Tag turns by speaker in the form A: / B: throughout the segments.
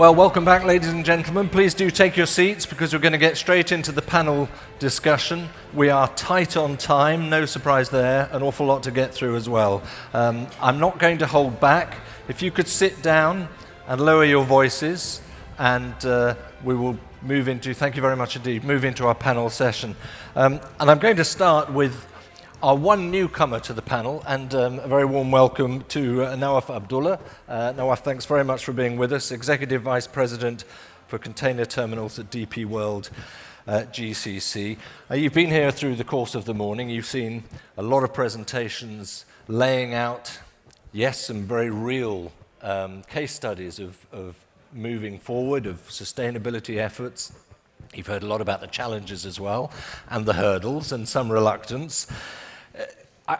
A: Well, welcome back, ladies and gentlemen. Please do take your seats because we're going to get straight into the panel discussion. We are tight on time, no surprise there, an awful lot to get through as well. I'm not going to hold back. If you could sit down and lower your voices, and we will move into, thank you very much indeed, move into our panel session. And I'm going to start with our one newcomer to the panel, and a very warm welcome to Nawaf Abdullah. Nawaf, thanks very much for being with us, Executive Vice President for Container Terminals at DP World GCC. You've been here through the course of the morning. You've seen a lot of presentations laying out, yes, some very real case studies of moving forward, of sustainability efforts. You've heard a lot about the challenges as well, and the hurdles, and some reluctance.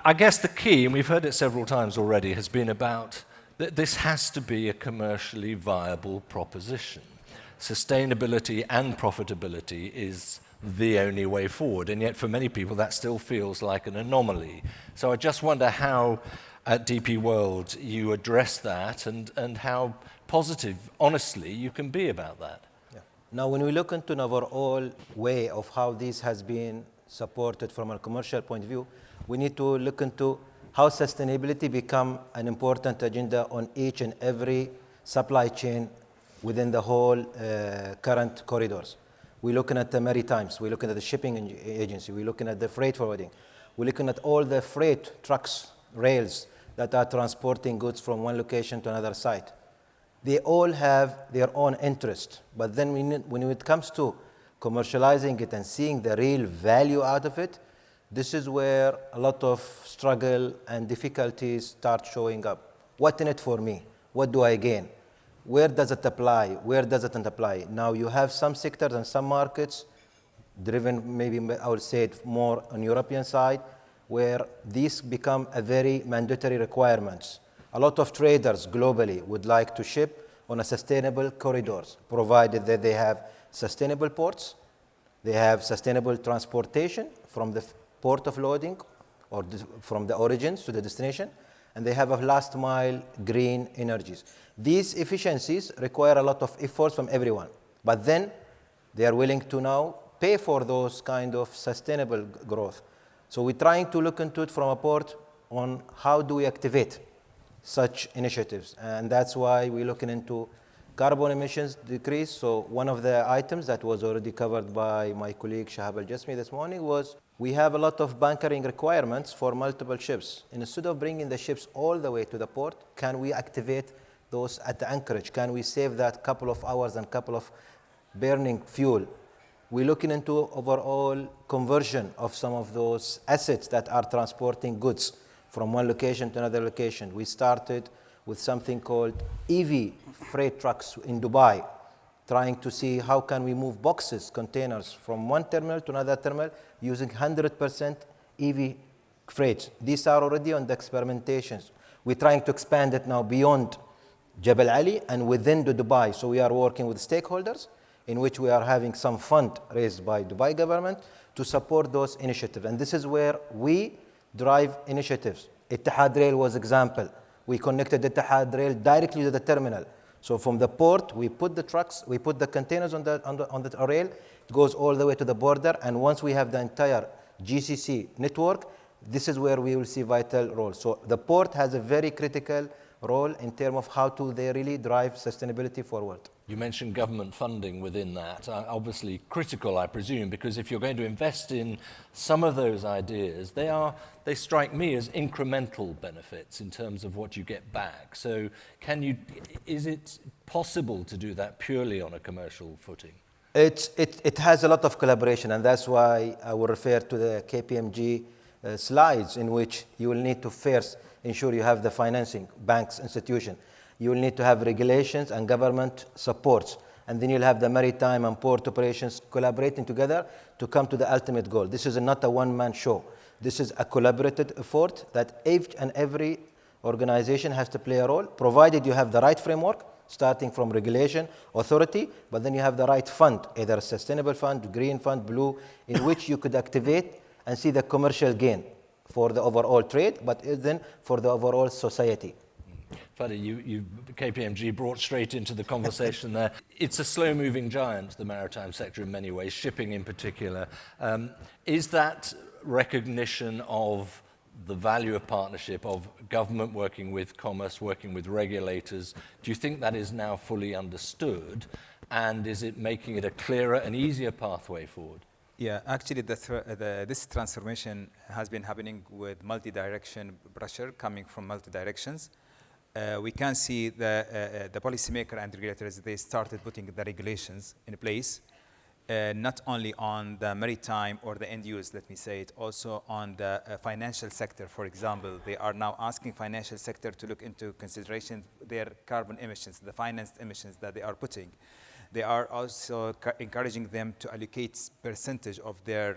A: I guess the key, and we've heard it several times already, has been about that this has to be a commercially viable proposition. Sustainability and profitability is the only way forward, and yet for many people that still feels like an anomaly. So I just wonder how at DP World you address that, and how positive, honestly, you can be about that.
B: Now, when we look into an overall way of how this has been supported from a commercial point of view, we need to look into how sustainability become an important agenda on each and every supply chain within the whole current corridors. We're looking at the maritimes, we're looking at the shipping agency, we're looking at the freight forwarding, we're looking at all the freight trucks, rails that are transporting goods from one location to another site. They all have their own interest, but then when it comes to commercializing it and seeing the real value out of it, this is where a lot of struggle and difficulties start showing up. What in it for me? What do I gain? Where does it apply? Where does it not apply? Now you have some sectors and some markets driven, maybe I would say it more on European side, where these become a very mandatory requirements. A lot of traders globally would like to ship on a sustainable corridors, provided that they have sustainable ports, they have sustainable transportation from the port of loading or from the origins to the destination, and they have a last mile green energies. These efficiencies require a lot of efforts from everyone, but then they are willing to now pay for those kind of sustainable growth. So we're trying to look into it from a port on how do we activate such initiatives, and that's why we're looking into carbon emissions decrease. So one of the items that was already covered by my colleague Shahab Al-Jasmi this morning was we have a lot of bunkering requirements for multiple ships. And instead of bringing the ships all the way to the port, can we activate those at the anchorage? Can we save that couple of hours and couple of burning fuel? We're looking into overall conversion of some of those assets that are transporting goods from one location to another location. We started with something called EV freight trucks in Dubai, trying to see how can we move boxes, containers from one terminal to another terminal using 100% EV freight. These are already on the experimentations. We're trying to expand it now beyond Jebel Ali and within the Dubai. So we are working with stakeholders in which we are having some fund raised by Dubai government to support those initiatives. And this is where we drive initiatives. Ittihad Rail was example. We connected Ittihad Rail directly to the terminal. So from the port, we put the trucks, we put the containers on the rail. It goes all the way to the border. And once we have the entire GCC network, this is where we will see vital role. So the port has a very critical role in terms of how to they really drive sustainability forward.
A: You mentioned government funding within that. Obviously critical, I presume, because if you're going to invest in some of those ideas, they strike me as incremental benefits in terms of what you get back. So is it possible to do that purely on a commercial footing?
B: It has a lot of collaboration, and that's why I will refer to the KPMG slides, in which you will need to first ensure you have the financing, banks, institution. You will need to have regulations and government supports. And then you'll have the maritime and port operations collaborating together to come to the ultimate goal. This is not a one-man show. This is a collaborative effort that each and every organization has to play a role, provided you have the right framework, starting from regulation, authority, but then you have the right fund, either a sustainable fund, green fund, blue, in which you could activate and see the commercial gain for the overall trade, but then for the overall society.
A: Funny, you KPMG brought straight into the conversation there. It's a slow-moving giant, the maritime sector in many ways, shipping in particular. Is that recognition of the value of partnership, of government working with commerce, working with regulators, do you think that is now fully understood? And is it making it a clearer and easier pathway forward?
C: Yeah, actually, this transformation has been happening with multi-direction pressure coming from multi-directions. We can see the policymaker and regulators, they started putting the regulations in place, not only on the maritime or the end use, let me say it, also on the financial sector. For example, they are now asking financial sector to look into consideration their carbon emissions, the financed emissions that they are putting. They are also encouraging them to allocate percentage of their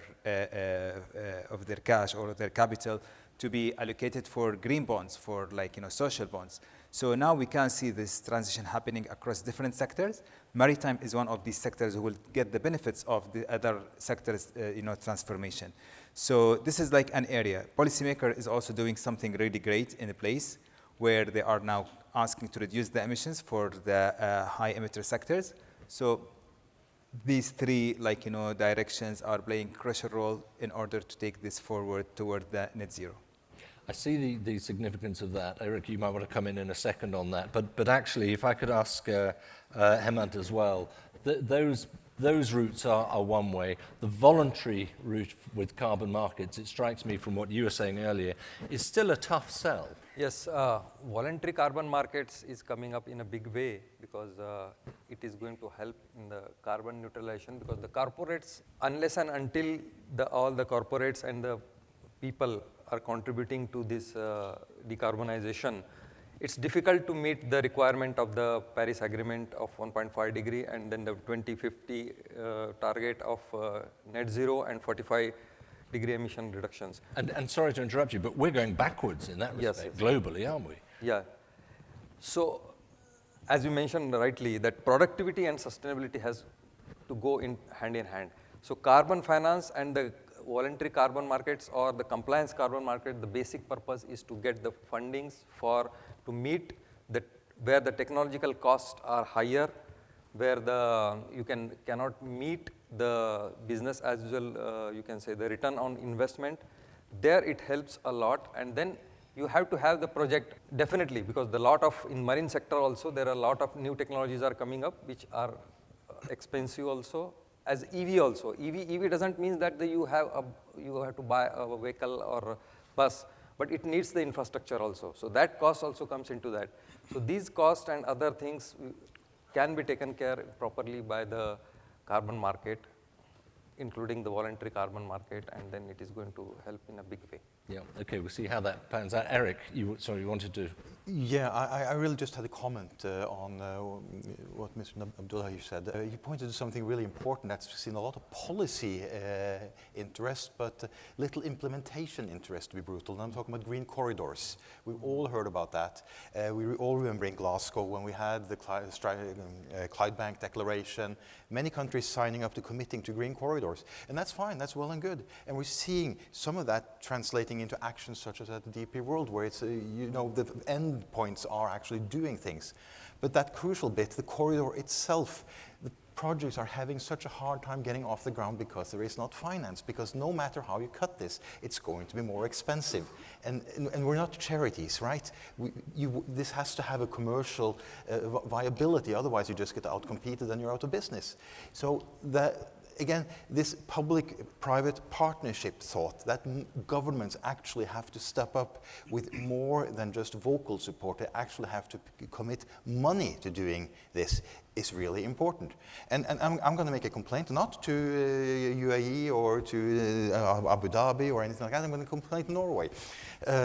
C: cash or their capital to be allocated for green bonds, for social bonds. So now we can see this transition happening across different sectors. Maritime is one of these sectors who will get the benefits of the other sectors, transformation. So this is like an area. Policymaker is also doing something really great in a place where they are now asking to reduce the emissions for the high emitter sectors. So these three, directions are playing a crucial role in order to take this forward toward the net zero.
A: I see the significance of that. Eric, you might want to come in a second on that. But actually, if I could ask Hemant as well, those routes are one way. The voluntary route with carbon markets, it strikes me from what you were saying earlier, is still a tough sell.
D: Yes, voluntary carbon markets is coming up in a big way because it is going to help in the carbon neutralization, because the corporates, unless and until all the corporates and the people are contributing to this decarbonization, it's difficult to meet the requirement of the Paris Agreement of 1.5 degree and then the 2050 target of net zero and 45-degree emission reductions.
A: And sorry to interrupt you, but we're going backwards in that respect, globally, aren't we?
D: Yeah. So, as you mentioned rightly, that productivity and sustainability has to go in hand. So, carbon finance and the voluntary carbon markets or the compliance carbon market, the basic purpose is to get the fundings to meet where the technological costs are higher, where you cannot meet the business as usual, you can say the return on investment. There it helps a lot, and then you have to have the project definitely, because in marine sector also there are a lot of new technologies are coming up which are expensive also. As EV also, EV doesn't mean that you have to buy a vehicle or a bus, but it needs the infrastructure also. So that cost also comes into that. So these costs and other things can be taken care properly by the carbon market, including the voluntary carbon market, and then it is going to help in a big way.
A: Yeah, okay, we'll see how that pans out. Eric, you wanted to...
E: Yeah, I really just had a comment on what Mr. Abdullahi said. He pointed to something really important that's seen a lot of policy interest, but little implementation interest, to be brutal. And I'm talking about green corridors. We've all heard about that. We all remember in Glasgow when we had the Clydebank Declaration, many countries signing up to committing to green corridors. And that's fine, that's well and good. And we're seeing some of that translating into actions such as at the DP World, where it's, the end points are actually doing things. But that crucial bit, the corridor itself, the projects are having such a hard time getting off the ground because there is not finance, because no matter how you cut this, it's going to be more expensive. And we're not charities, right? This has to have a commercial viability, otherwise you just get outcompeted and you're out of business. So again, this public-private partnership thought that governments actually have to step up with more than just vocal support. They actually have to commit money to doing this is really important. And I'm going to make a complaint, not to UAE or to Abu Dhabi or anything like that. I'm going to complain to Norway,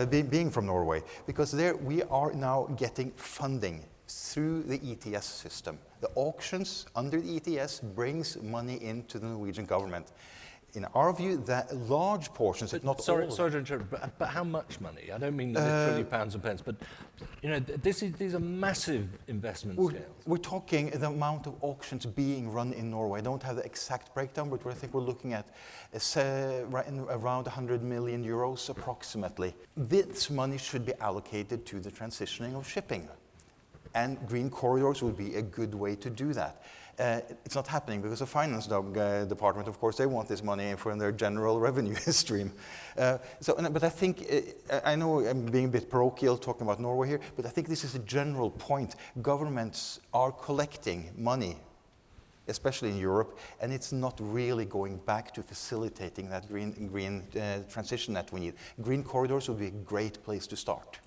E: being from Norway, because there we are now getting funding through the ETS system. The auctions under the ETS brings money into the Norwegian government. In our view, that large portions, if not all...
A: Sorry to interrupt, but how much money? I don't mean literally pounds and pence, but these are massive investment scales.
E: We're talking the amount of auctions being run in Norway. I don't have the exact breakdown, but I think we're looking at around 100 million euros approximately. This money should be allocated to the transitioning of shipping. And green corridors would be a good way to do that. It's not happening because the finance department, of course, they want this money from their general revenue stream. But I think, I know I'm being a bit parochial talking about Norway here, but I think this is a general point. Governments are collecting money, especially in Europe, and it's not really going back to facilitating that green transition that we need. Green corridors would be a great place to start.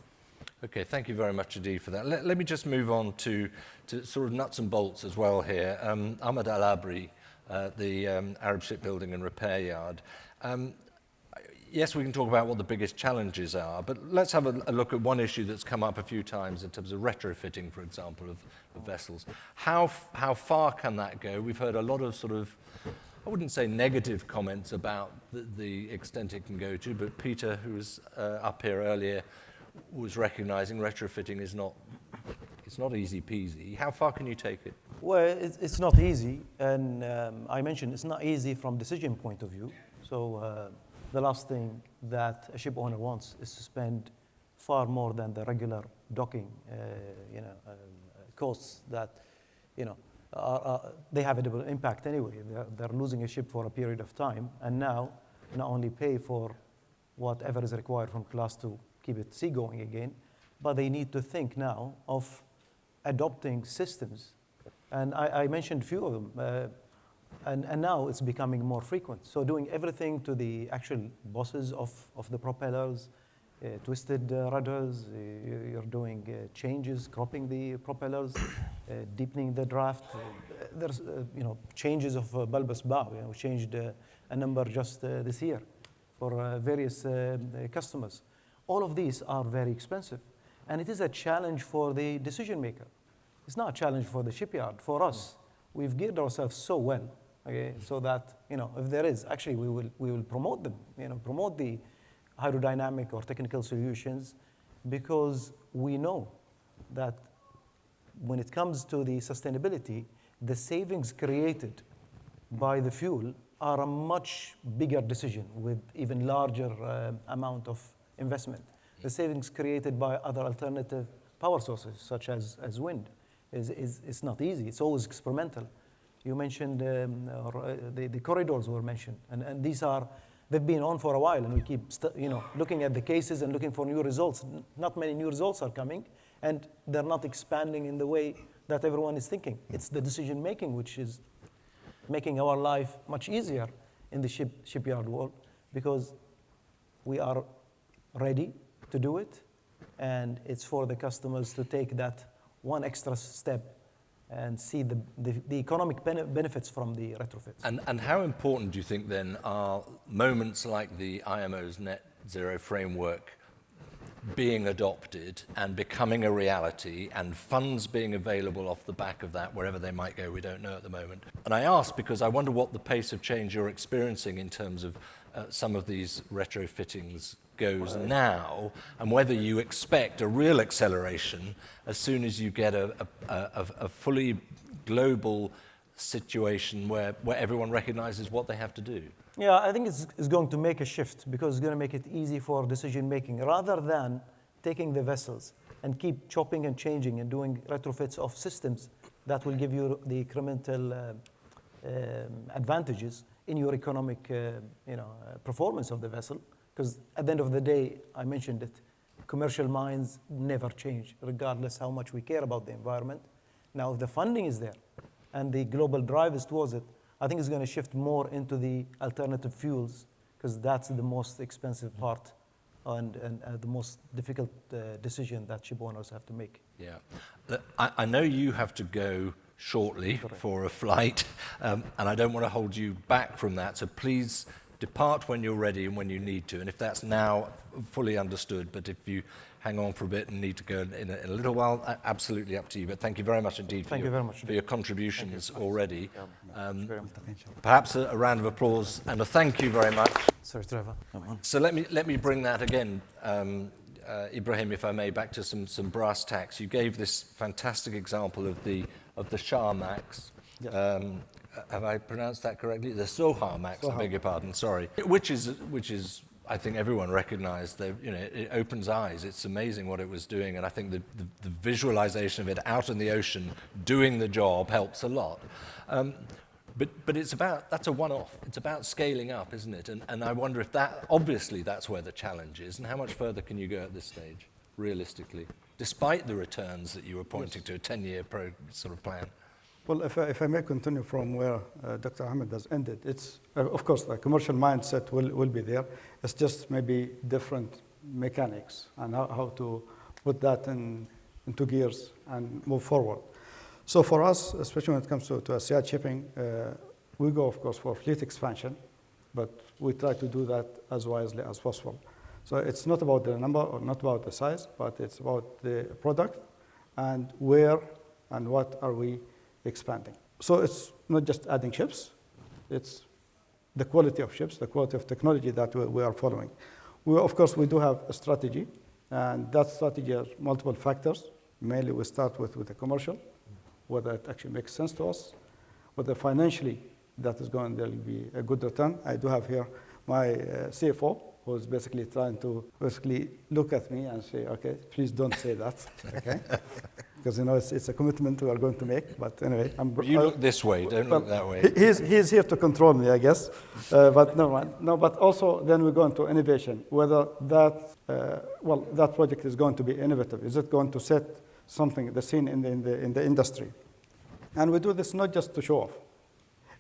A: Okay, thank you very much indeed for that. Let me just move on to sort of nuts and bolts as well here. Ahmed Al Abri, the Arab Shipbuilding and Repair Yard. Yes, we can talk about what the biggest challenges are, but let's have a look at one issue that's come up a few times in terms of retrofitting, for example, of vessels. How far can that go? We've heard a lot of sort of, I wouldn't say negative comments about the extent it can go to, but Peter, who was up here earlier, was recognizing retrofitting is not, it's not easy peasy. How far can you take it?
F: Well, it's not easy, and I mentioned it's not easy from decision point of view. So the last thing that a ship owner wants is to spend far more than the regular docking, costs that, they have a double impact anyway. They're losing a ship for a period of time, and now not only pay for whatever is required from class to keep it seagoing again, but they need to think now of adopting systems. And I mentioned a few of them, and now it's becoming more frequent. So doing everything to the actual bosses of the propellers, twisted rudders, you're doing changes, cropping the propellers, deepening the draft. There's changes of bulbous bow. We changed a number just this year for various customers. All of these are very expensive, and it is a challenge for the decision maker. It's not a challenge for the shipyard. For us, we've geared ourselves so well, okay, so that if there is, actually we will promote them, promote the hydrodynamic or technical solutions, because we know that when it comes to the sustainability, the savings created by the fuel are a much bigger decision with even larger amount of investment. The savings created by other alternative power sources, such as wind, is not easy. It's always experimental. You mentioned, the corridors were mentioned, and they've been on for a while, and we keep looking at the cases and looking for new results. Not many new results are coming, and they're not expanding in the way that everyone is thinking. It's the decision making which is making our life much easier in the shipyard world, because we are ready to do it, and it's for the customers to take that one extra step and see the economic benefits from the retrofits.
A: And how important do you think then are moments like the IMO's net zero framework being adopted and becoming a reality, and funds being available off the back of that, wherever they might go, we don't know at the moment? And I ask because I wonder what the pace of change you're experiencing in terms of some of these retrofittings goes now, and whether you expect a real acceleration as soon as you get a fully global situation where everyone recognizes what they have to do.
F: Yeah, I think it's going to make a shift, because it's going to make it easy for decision making, rather than taking the vessels and keep chopping and changing and doing retrofits of systems that will give you the incremental advantages in your economic performance of the vessel. Because at the end of the day, I mentioned it, commercial minds never change, regardless how much we care about the environment. Now, if the funding is there and the global drive is towards it, I think it's going to shift more into the alternative fuels, because that's the most expensive part and the most difficult decision that ship owners have to make.
A: Yeah. I know you have to go shortly. Correct. For a flight, and I don't want to hold you back from that, so please depart when you're ready and when you need to. And if that's now, fully understood, but if you hang on for a bit and need to go in a little while, absolutely up to you. But thank you very much indeed for your contributions already. Perhaps a round of applause and a thank you very much.
F: Sorry, Trevor.
A: So let me bring that again, Ibrahim, if I may, back to some brass tacks. You gave this fantastic example of the Shah Max. Have I pronounced that correctly? The Sohar Max, I beg your pardon, sorry. Which is I think everyone recognized that, it opens eyes. It's amazing what it was doing, and I think the visualization of it out in the ocean doing the job helps a lot. But that's a one-off. It's about scaling up, isn't it? And I wonder if obviously that's where the challenge is, and how much further can you go at this stage, realistically, despite the returns that you were pointing to, a 10-year sort of plan?
G: Well, if I may continue from where Dr. Ahmed has ended, it's, of course, the commercial mindset will be there. It's just maybe different mechanics and how to put that into gears and move forward. So for us, especially when it comes to ASEAN shipping, we go, of course, for fleet expansion, but we try to do that as wisely as possible. So it's not about the number or not about the size, but it's about the product and where and what are we expanding. So it's not just adding ships, it's the quality of ships, the quality of technology that we are following. Of course, we do have a strategy, and that strategy has multiple factors. Mainly we start with the commercial, whether it actually makes sense to us, whether financially that is going to be a good return. I do have here my CFO, who's basically trying to look at me and say, okay, please don't say that, okay? Because it's a commitment we are going to make. But anyway,
A: you look this way, don't look that way.
G: He's here to control me, I guess. But no. But also then we go into innovation. Whether that project is going to be innovative. Is it going to set something, the scene in the industry? And we do this not just to show off.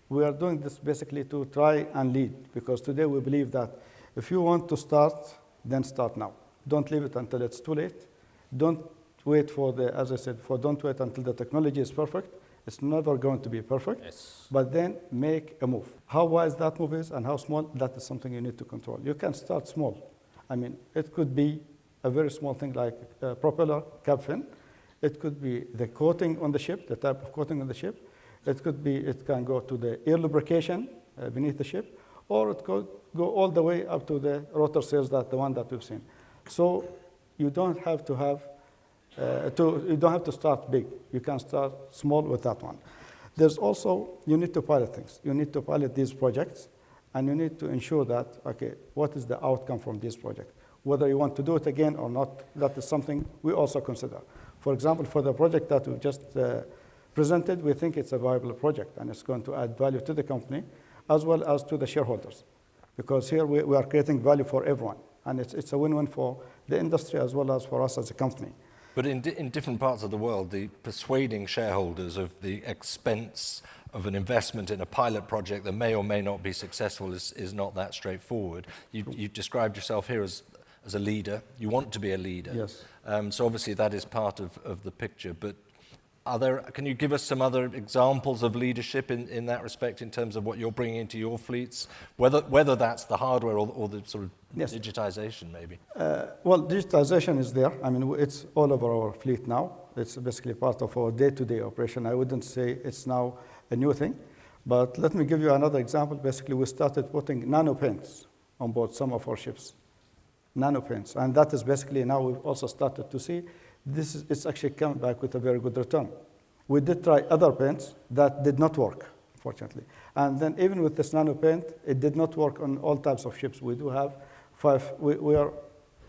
G: We are doing this basically to try and lead, because today we believe that if you want to start, then start now. Don't leave it until it's too late. Don't wait don't wait until the technology is perfect. It's never going to be perfect. Yes. But then make a move. How wise that move is and how small, that is something you need to control. You can start small. I mean, it could be a very small thing like a propeller cap fin. It could be the coating on the ship, the type of coating on the ship. It can go to the air lubrication beneath the ship, or it could go all the way up to the rotor sails, the one that we've seen. So you don't have to you don't have to start big. You can start small with that one. There's also, you need to pilot things. You need to pilot these projects, and you need to ensure that, okay, what is the outcome from this project? Whether you want to do it again or not, that is something we also consider. For example, for the project that we've just presented, we think it's a viable project, and it's going to add value to the company as well as to the shareholders. Because here we are creating value for everyone, and it's a win-win for the industry as well as for us as a company.
A: But in different parts of the world, the persuading shareholders of the expense of an investment in a pilot project that may or may not be successful is not that straightforward. You described yourself here as a leader. You want to be a leader.
G: Yes.
A: So obviously that is part of the picture. But can you give us some other examples of leadership in that respect, in terms of what you're bringing into your fleets, whether that's the hardware or the sort of
G: yes.
A: digitization, maybe?
G: Well, digitization is there. I mean, it's all over our fleet now. It's basically part of our day-to-day operation. I wouldn't say it's now a new thing. But let me give you another example. Basically, we started putting nano paints on board some of our ships. Nano paints. And that is basically now we've also started to see it's actually come back with a very good return. We did try other paints that did not work, fortunately. And then even with this nano paint, it did not work on all types of ships. We do have we are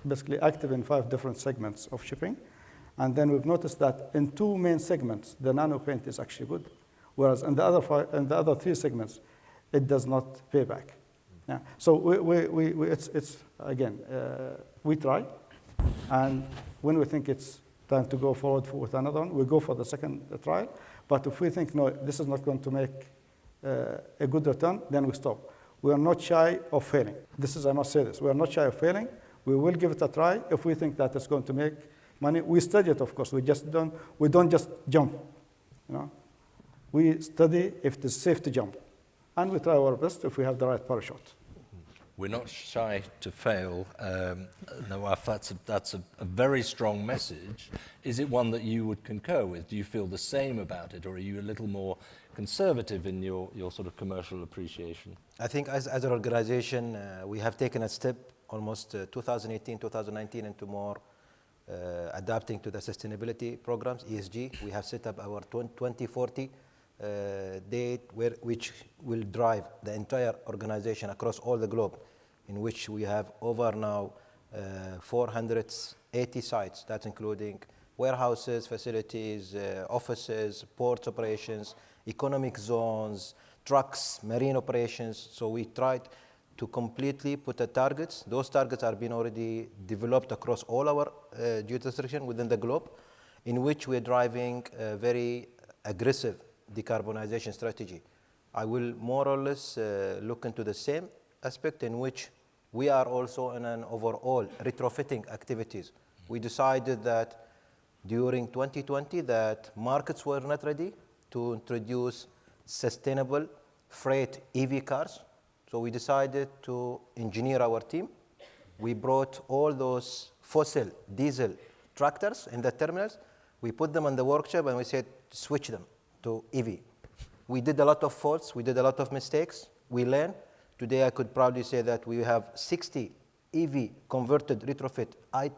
G: basically active in 5 different segments of shipping. And then we've noticed that in 2 main segments, the nano paint is actually good. Whereas in the other 3 segments, it does not pay back. Yeah. So we try. And when we think it's time to go forward with another one, we go for the second trial. But if we think, no, this is not going to make a good return, then we stop. We are not shy of failing. I must say this, we are not shy of failing. We will give it a try. If we think that it's going to make money, we study it, of course. We don't just jump. We study if it is safe to jump. And we try our best if we have the right parachute.
A: We're not shy to fail. Nawaf, that's a very strong message. Is it one that you would concur with? Do you feel the same about it, or are you a little more conservative in your sort of commercial appreciation?
B: I think as an organization, we have taken a step almost 2018, 2019 into more adapting to the sustainability programs, ESG. We have set up our 2040 date which will drive the entire organization across all the globe in which we have over now 480 sites. That's including warehouses, facilities, offices, port operations, economic zones, trucks, marine operations. So we tried to completely put the targets. Those targets are being already developed across all our jurisdictions within the globe, in which we're driving a very aggressive decarbonization strategy. I will more or less look into the same aspect in which we are also in an overall retrofitting activities. We decided that during 2020 that markets were not ready to introduce sustainable freight EV cars. So we decided to engineer our team. We brought all those fossil diesel tractors in the terminals. We put them in the workshop and we said, switch them to EV. We did a lot of faults. We did a lot of mistakes. We learned. Today, I could proudly say that we have 60 EV converted retrofit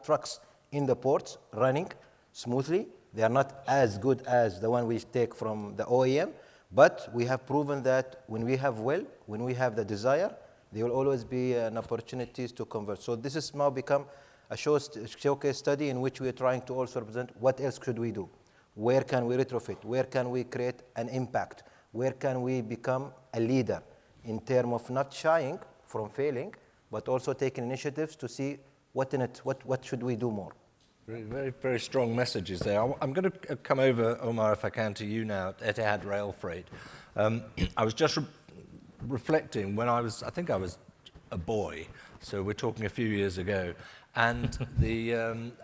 B: trucks in the ports running smoothly. They are not as good as the one we take from the OEM, but we have proven that when we have when we have the desire, there will always be an opportunities to convert. So this has now become a showcase study in which we are trying to also represent what else could we do? Where can we retrofit? Where can we create an impact? Where can we become a leader in terms of not shying from failing, but also taking initiatives to see what should we do more?
A: Very, very strong messages there. I'm going to come over, Omar, if I can, to you now at Etihad Rail Freight. I was just reflecting when I think I was a boy, so we're talking a few years ago, and the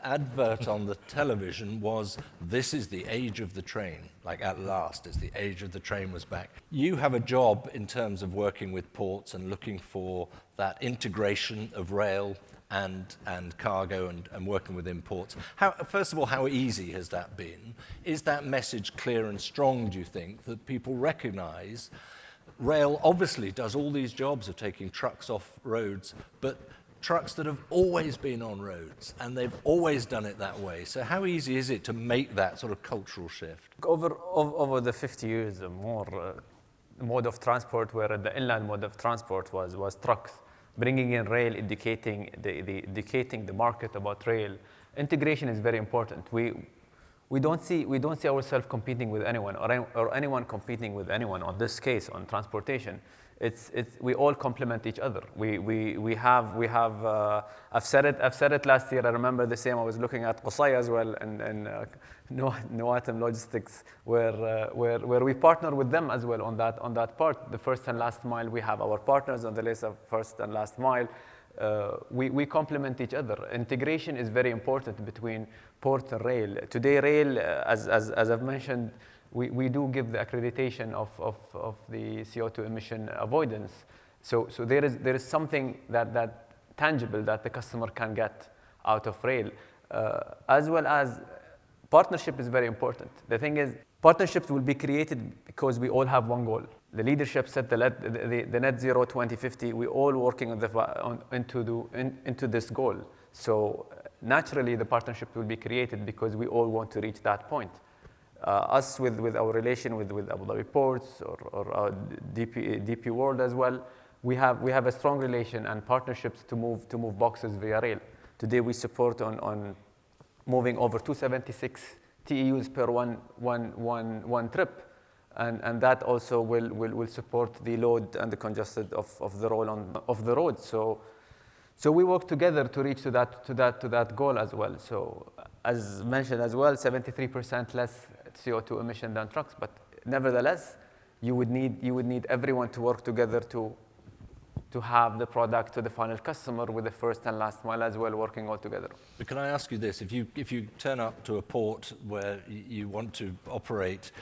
A: advert on the television was, "This is the age of the train," like at last, it's the age of the train was back. You have a job in terms of working with ports and looking for that integration of rail and cargo and working with imports. First of all, how easy has that been? Is that message clear and strong, do you think, that people recognize rail obviously does all these jobs of taking trucks off roads, but trucks that have always been on roads, and they've always done it that way. So how easy is it to make that sort of cultural shift?
H: Over the 50 years or more, mode of transport, where the inland mode of transport was trucks. Bringing in rail, educating the market about rail. Integration is very important. We don't see ourselves competing with anyone or anyone competing with anyone on this case on transportation. We all complement each other. We have I've said it last year. I remember the same. I was looking at Qusay as well and Noatem Logistics, where we partner with them as well on that part. The first and last mile, we have our partners on the list of first and last mile. We complement each other. Integration is very important between port and rail. Today, rail, as I've mentioned, we do give the accreditation of the CO2 emission avoidance. So there is something that tangible that the customer can get out of rail, as well as partnership is very important. The thing is, partnerships will be created because we all have one goal. The leadership set the net zero 2050. We're all working into this goal. So naturally, the partnership will be created because we all want to reach that point. Us with our relation with Abu Dhabi Ports or our DP World as well, we have a strong relation and partnerships to move boxes via rail. Today we support on moving over 276 TEUs per one trip, and that also will support the load and the congested of the road. So we work together to reach to that goal as well. So as mentioned as well, 73% less CO2 emission than trucks, but nevertheless, you would need everyone to work together to have the product to the final customer with the first and last mile as well, working all together.
A: But can I ask you this? If you turn up to a port where you want to operate,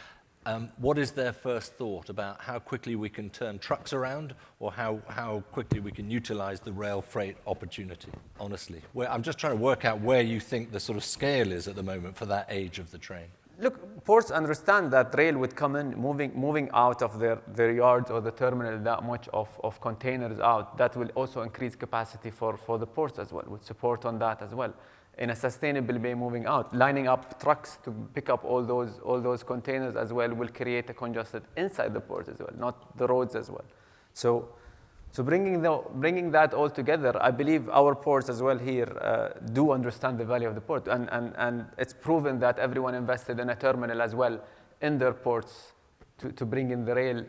A: what is their first thought about how quickly we can turn trucks around, or how quickly we can utilize the rail freight opportunity, honestly? I'm just trying to work out where you think the sort of scale is at the moment for that age of the train.
H: Look, ports understand that rail would come in, moving out of their yards or the terminal that much of containers out. That will also increase capacity for the ports as well, with support on that as well. In a sustainable way, moving out, lining up trucks to pick up all those containers as well will create a congested inside the port as well, not the roads as well. So So bringing that all together, I believe our ports as well here do understand the value of the port. And it's proven that everyone invested in a terminal as well in their ports to bring in the rail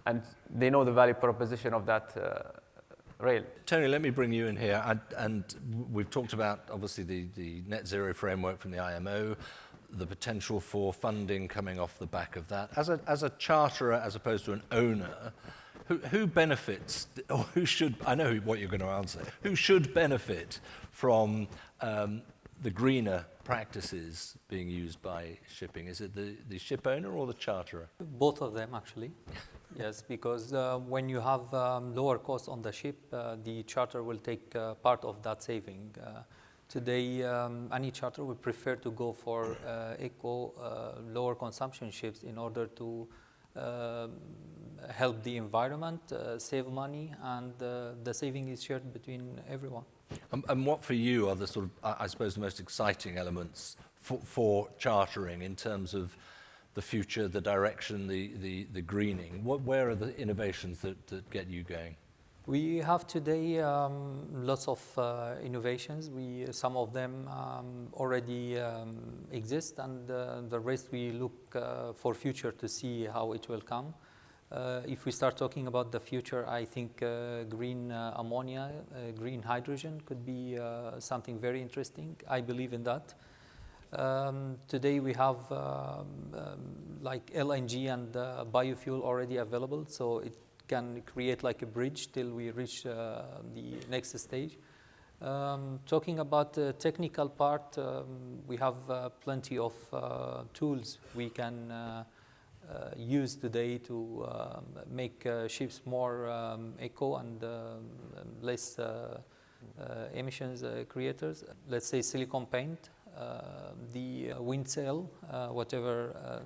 H: and they know the value proposition of that rail.
A: Tony, let me bring you in here. And we've talked about, obviously, the net zero framework from the IMO, the potential for funding coming off the back of that. As a charterer, as opposed to an owner, who benefits, or who should, I know what you're going to answer, who should benefit from the greener practices being used by shipping? Is it the ship owner or the charterer?
I: Both of them, actually. Yes, because when you have lower costs on the ship, the charter will take part of that saving. Today, any charter would prefer to go for eco, lower consumption ships in order to help the environment, save money, and the saving is shared between everyone.
A: And what for you are the sort of, I suppose, the most exciting elements for chartering in terms of the future, the direction, the greening? Where are the innovations that get you going?
I: We have today lots of innovations. Some of them already exist, and the rest we look for future to see how it will come. If we start talking about the future, I think green ammonia, green hydrogen could be something very interesting. I believe in that. Today we have like LNG and biofuel already available, so it can create like a bridge till we reach the next stage. Talking about the technical part, we have plenty of tools we can use today to make ships more eco and less emissions creators. Let's say silicone paint, the wind sail, whatever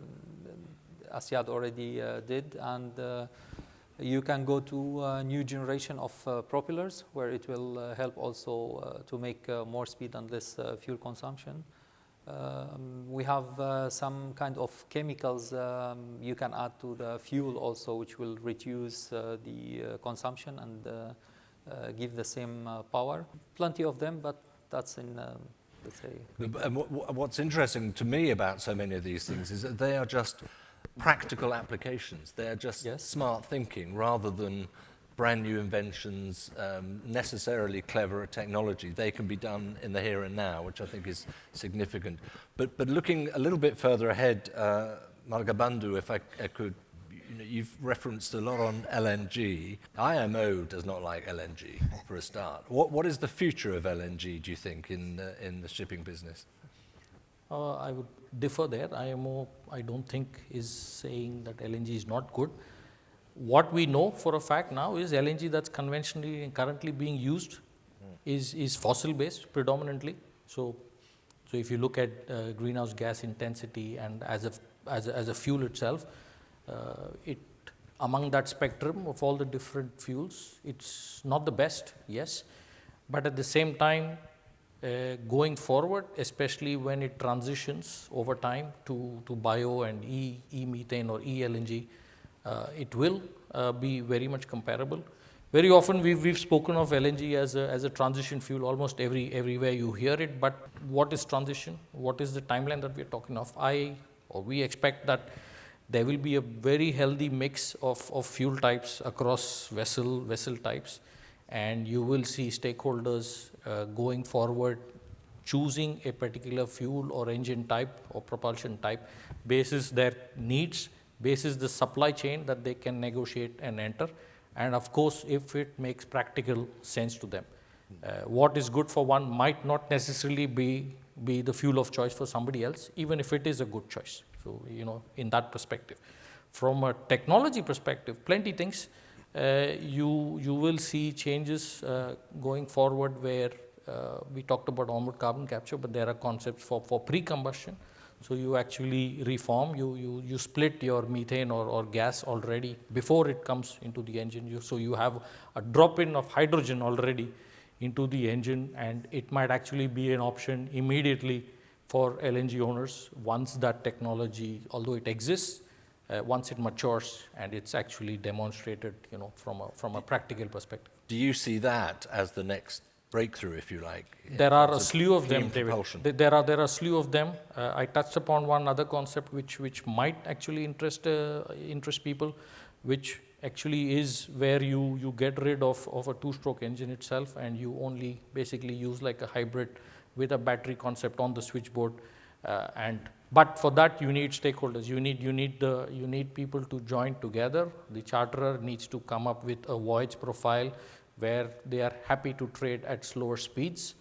I: Asyad already did, and you can go to a new generation of propellers where it will help also to make more speed and less fuel consumption. We have some kind of chemicals you can add to the fuel also, which will reduce the consumption and give the same power. Plenty of them, but that's in, let's say.
A: And what's interesting to me about so many of these things is that they are just practical applications. They're just smart thinking rather than brand new inventions, necessarily clever technology. They can be done in the here and now, which I think is significant. But looking a little bit further ahead, Margabandhu, if I could, you've referenced a lot on LNG. IMO does not like LNG for a start. What is the future of LNG, do you think, in the shipping business?
J: I would differ there. IMO, I don't think, is saying that LNG is not good. What we know for a fact now is LNG that's conventionally and currently being used is fossil-based predominantly. So if you look at greenhouse gas intensity and as a fuel itself, it among that spectrum of all the different fuels, it's not the best, yes, but at the same time, going forward, especially when it transitions over time to bio and e-methane or e-LNG, it will be very much comparable. Very often we've spoken of LNG as a transition fuel almost everywhere you hear it, but what is transition? What is the timeline that we're talking of? We expect that there will be a very healthy mix of fuel types across vessel types, and you will see stakeholders going forward choosing a particular fuel or engine type or propulsion type basis their needs, basis the supply chain that they can negotiate and enter, and of course if it makes practical sense to them. What is good for one might not necessarily be the fuel of choice for somebody else, even if it is a good choice. So, in that perspective. From a technology perspective, plenty things. You will see changes going forward where we talked about onboard carbon capture, but there are concepts for pre-combustion. So you actually reform, you split your methane or gas already before it comes into the engine. So you have a drop-in of hydrogen already into the engine, and it might actually be an option immediately for LNG owners once that technology, although it exists, once it matures and it's actually demonstrated, you know, from a practical perspective.
A: Do you see that as the next breakthrough, if you like?
J: There are a slew of them, David.
A: Propulsion?
J: There are a slew of them. I touched upon one other concept which might actually interest people, which actually is where you get rid of a two-stroke engine itself, and you only basically use like a hybrid with a battery concept on the switchboard. But for that you need stakeholders. You need people to join together. The charterer needs to come up with a voyage profile where they are happy to trade at slower speeds,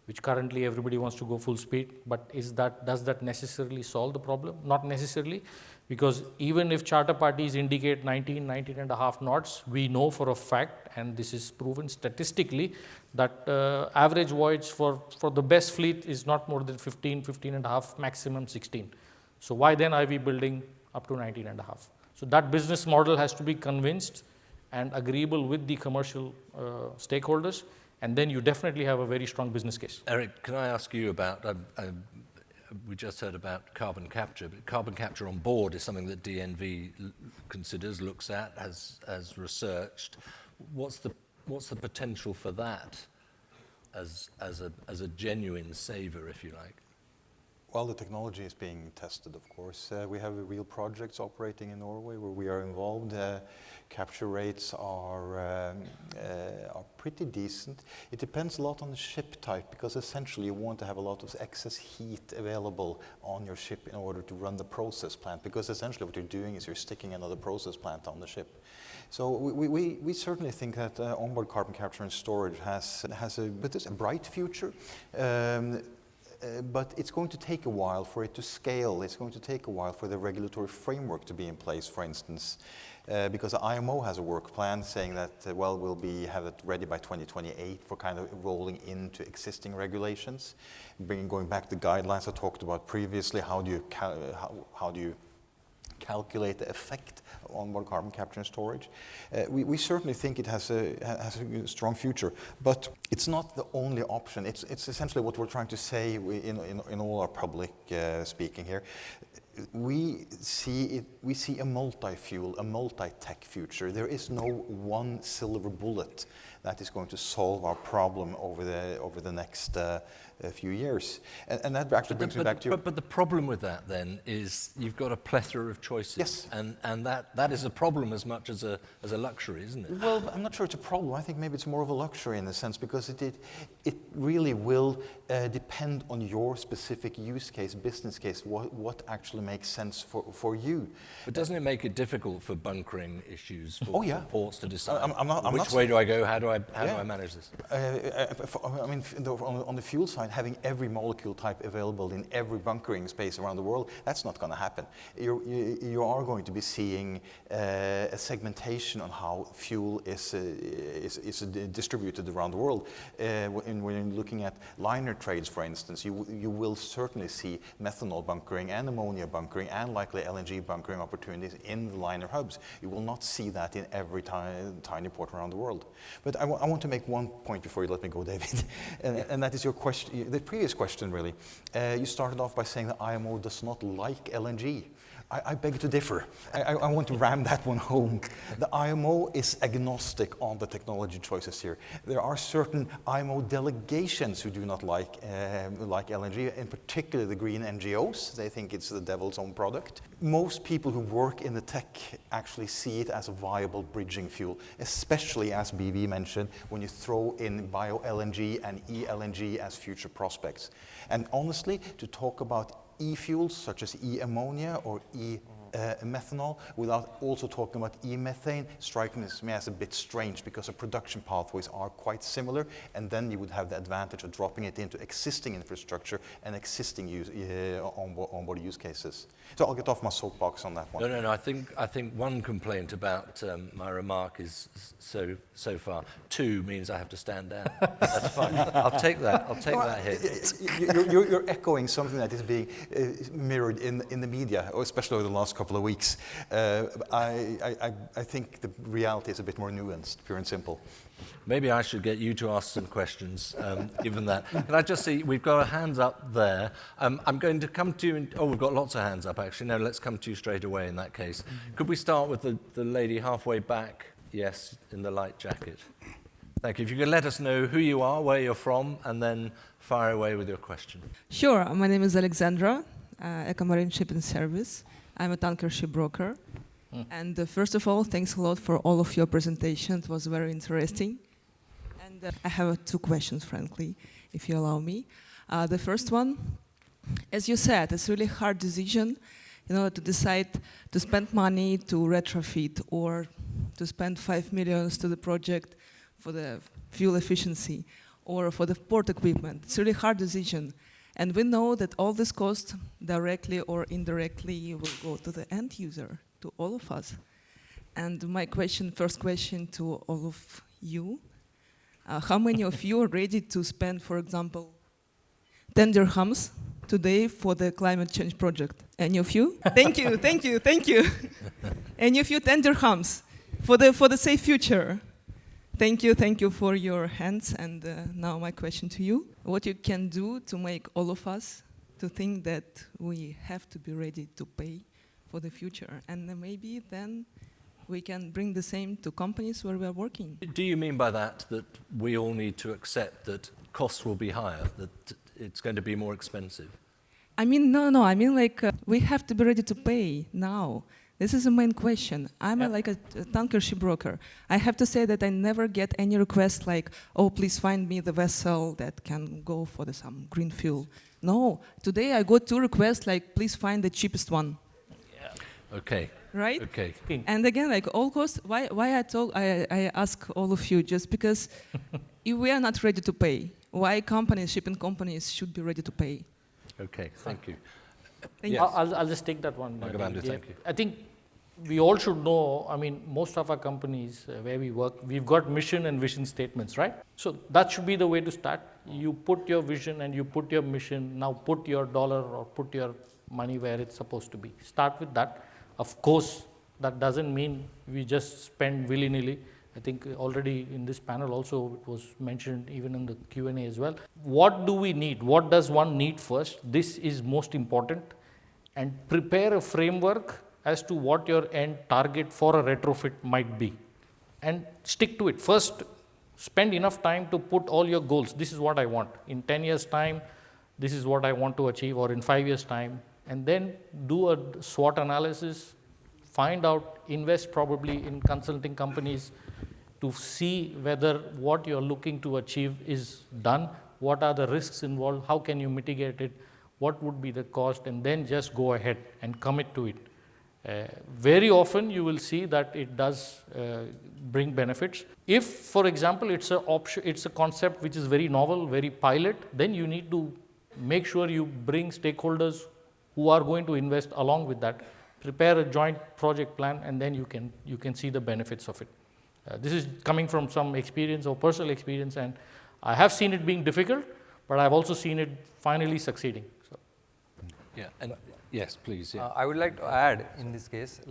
J: which currently everybody wants to go full speed. But does that necessarily solve the problem? Not necessarily, because even if charter parties indicate 19.5 knots, we know for a fact, and this is proven statistically, that average voyage for the best fleet is not more than 15.5, maximum 16. So why then are we building up to 19.5? So that business model has to be convinced and agreeable with the commercial stakeholders, and then you definitely have a very strong business case.
A: Eric, can I ask you about, we just heard about carbon capture, but carbon capture on board is something that DNV considers, looks at, has researched. What's the potential for that as a genuine saver, if you like?
E: Well, the technology is being tested, of course. We have real projects operating in Norway where we are involved. Capture rates are pretty decent. It depends a lot on the ship type, because essentially you want to have a lot of excess heat available on your ship in order to run the process plant, because essentially what you're doing is you're sticking another process plant on the ship. So we certainly think that onboard carbon capture and storage has a bright future. But it's going to take a while for it to scale. It's going to take a while for the regulatory framework to be in place, for instance, because the IMO has a work plan saying that, we'll have it ready by 2028 for kind of rolling into existing regulations. Going back to the guidelines I talked about previously, how do you calculate the effect of onboard carbon capture and storage? We certainly think it has a strong future, but it's not the only option. It's essentially what we're trying to say in all our public speaking here. We see a multi-fuel, a multi-tech future. There is no one silver bullet that is going to solve our problem over the next few years. And that actually brings me back to
A: But the problem with that then is you've got a plethora of choices.
E: Yes.
A: And that is a problem as much as a luxury, isn't it?
E: Well, I'm not sure it's a problem. I think maybe it's more of a luxury in a sense, because it really will depend on your specific use case, business case, what actually makes sense for you.
A: But doesn't it make it difficult for bunkering issues for ports to decide? Which way do I go? How do I manage this?
E: I mean, on the fuel side, having every molecule type available in every bunkering space around the world, that's not going to happen. You are going to be seeing a segmentation on how fuel is distributed around the world. When you're looking at liner trades, for instance, you will certainly see methanol bunkering and ammonia bunkering and likely LNG bunkering opportunities in the liner hubs. You will not see that in every tiny port around the world. But I want to make one point before you let me go, David, and that is your question. The previous question, really. You started off by saying that IMO does not like LNG. I beg to differ. I want to ram that one home. The IMO is agnostic on the technology choices here. There are certain IMO delegations who do not like LNG, in particular the green NGOs. They think it's the devil's own product. Most people who work in the tech actually see it as a viable bridging fuel, especially, as BV mentioned, when you throw in bio-LNG and e-LNG as future prospects. And honestly, to talk about e-fuels such as e-ammonia or e-methanol without also talking about e-methane strikes me as a bit strange, because the production pathways are quite similar, and then you would have the advantage of dropping it into existing infrastructure and existing onboard use cases. So I'll get off my soapbox on that one.
A: No. I think one complaint about my remark is so far. Two means I have to stand down. That's fine. I'll take that hit.
E: You're echoing something that is being mirrored in the media, especially over the last couple of weeks. I think the reality is a bit more nuanced, pure and simple.
A: Maybe I should get you to ask some questions, given that. Can I just see, we've got our hands up there. I'm going to come to you, we've got lots of hands up actually. No, let's come to you straight away in that case. Could we start with the lady halfway back? Yes, in the light jacket. Thank you. If you could let us know who you are, where you're from, and then fire away with your question.
K: Sure. My name is Alexandra, Ecomarine Shipping Service. I'm a tanker ship broker. And first of all, thanks a lot for all of your presentation. It was very interesting. And I have two questions, frankly, if you allow me. The first one, as you said, it's a really hard decision, to decide to spend money to retrofit or to spend 5 million to the project for the fuel efficiency or for the port equipment. It's a really hard decision. And we know that all this cost, directly or indirectly, will go to the end user, to all of us. And my first question to all of you, how many of you are ready to spend, for example, 10 dirhams today for the climate change project? Any of you? Thank you, thank you, thank you. Any of you 10 dirhams for the safe future? Thank you for your hands. And now my question to you. What you can do to make all of us to think that we have to be ready to pay for the future. And maybe then we can bring the same to companies where we are working.
A: Do you mean by that we all need to accept that costs will be higher, that it's going to be more expensive?
K: I mean, no. I mean, we have to be ready to pay now. This is the main question. I'm a tanker ship broker. I have to say that I never get any request like, oh, please find me the vessel that can go for some green fuel. No, today I got 2 requests like, please find the cheapest one.
A: Yeah. Okay.
K: Right?
A: Okay.
K: And again, all costs, why I ask all of you, just because if we are not ready to pay, why shipping companies should be ready to pay?
A: Okay, thank you.
K: Thank you.
J: I'll just take that one.
A: Thank you.
J: I think we all should know, most of our companies where we work, we've got mission and vision statements, right? So that should be the way to start. You put your vision and you put your mission, now put your dollar or put your money where it's supposed to be. Start with that. Of course, that doesn't mean we just spend willy-nilly. I think already in this panel also it was mentioned, even in the Q&A as well. What do we need? What does one need first? This is most important. And prepare a framework as to what your end target for a retrofit might be. And stick to it. First, spend enough time to put all your goals. This is what I want. In 10 years' time, this is what I want to achieve, or in 5 years' time. And then do a SWOT analysis, find out, invest probably in consulting companies to see whether what you're looking to achieve is done, what are the risks involved, how can you mitigate it, what would be the cost, and then just go ahead and commit to it. Very often you will see that it does bring benefits. If, for example, it's a concept which is very novel, very pilot, then you need to make sure you bring stakeholders who are going to invest along with that. Prepare a joint project plan, and then you can see the benefits of it. This is coming from some experience or personal experience, and I have seen it being difficult, but I've also seen it finally succeeding. So.
A: Yeah, and yes, please. Yeah.
D: I would like to add in this case,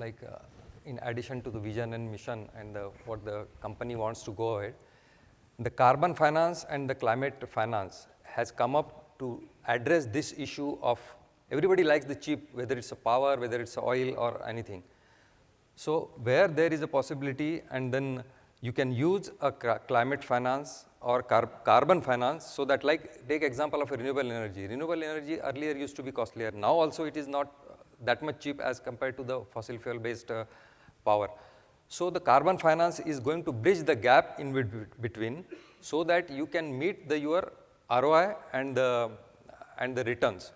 D: in addition to the vision and mission and what the company wants to go ahead, the carbon finance and the climate finance has come up to address this issue of everybody likes the cheap, whether it's a power, whether it's oil or anything. So where there is a possibility, and then you can use a climate finance or carbon finance, so that take example of a renewable energy. Renewable energy earlier used to be costlier. Now also it is not that much cheap as compared to the fossil fuel based power. So the carbon finance is going to bridge the gap in between, so that you can meet your ROI and the returns,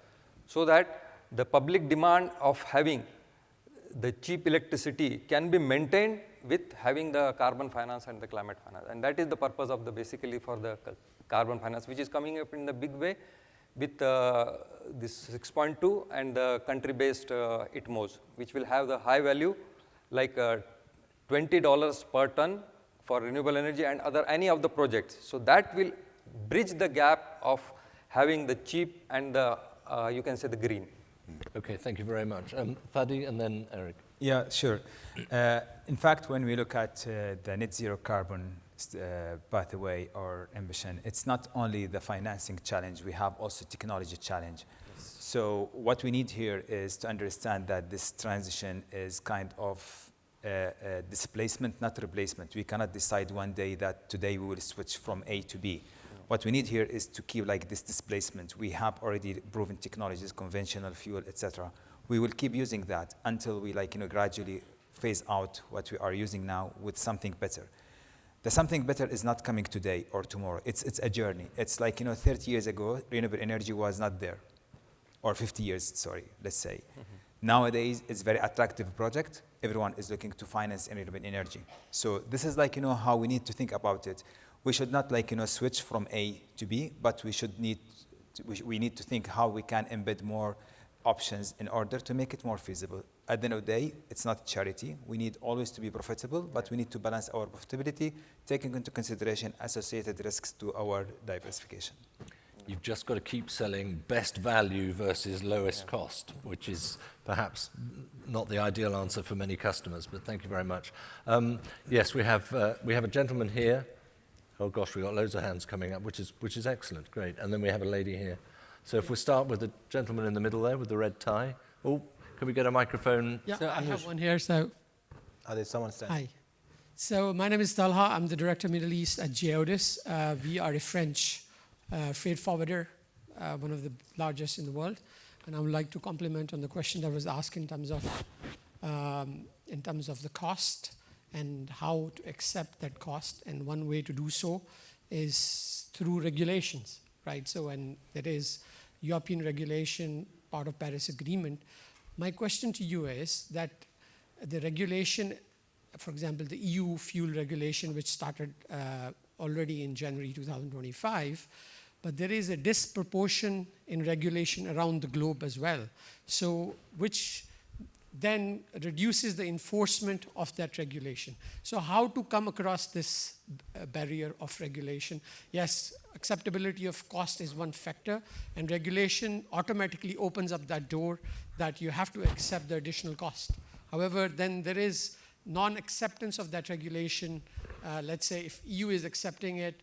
D: so that the public demand of having the cheap electricity can be maintained with having the carbon finance and the climate finance. And that is the purpose of basically for the carbon finance, which is coming up in the big way with this 6.2 and the country-based ITMOs, which will have the high value like $20 per ton for renewable energy and any of the projects. So that will bridge the gap of having the cheap and the, you can say the green.
A: Okay, thank you very much. Fadi and then Eric.
C: Yeah, sure. In fact, when we look at the net zero carbon pathway or ambition, it's not only the financing challenge, we have also technology challenge. Yes. So what we need here is to understand that this transition is kind of displacement, not replacement. We cannot decide one day that today we will switch from A to B. What we need here is to keep like this displacement. We have already proven technologies, conventional fuel, etc. We will keep using that until we gradually phase out what we are using now with something better. The something better is not coming today or tomorrow. It's a journey. It's 30 years ago, renewable energy was not there, or 50 years, sorry, let's say. Nowadays, it's a very attractive project. Everyone is looking to finance renewable energy. So this is how we need to think about it. We should not switch from A to B, but we need to think how we can embed more options in order to make it more feasible. At the end of the day, it's not charity. We need always to be profitable, but we need to balance our profitability, taking into consideration associated risks to our diversification.
A: You've just got to keep selling best value versus lowest cost, which is perhaps not the ideal answer for many customers, but thank you very much. Yes, we have a gentleman here. Oh gosh, we've got loads of hands coming up, which is excellent, great. And then we have a lady here. So if we start with the gentleman in the middle there with the red tie. Oh, can we get a microphone?
L: Yeah, so I have one here, so.
B: Oh, there's someone standing.
L: Hi. So my name is Talha. I'm the Director of Middle East at Geodis. We are a French freight forwarder, one of the largest in the world. And I would like to comment on the question that was asked in terms of the cost and how to accept that cost. And one way to do so is through regulations, right? So, and that is European regulation, part of Paris Agreement. My question to you is that the regulation, for example, the EU fuel regulation, which started already in January 2025, but there is a disproportion in regulation around the globe as well. So, which then reduces the enforcement of that regulation. So how to come across this barrier of regulation? Yes, acceptability of cost is one factor, and regulation automatically opens up that door that you have to accept the additional cost. However, then there is non-acceptance of that regulation. Let's say if EU is accepting it,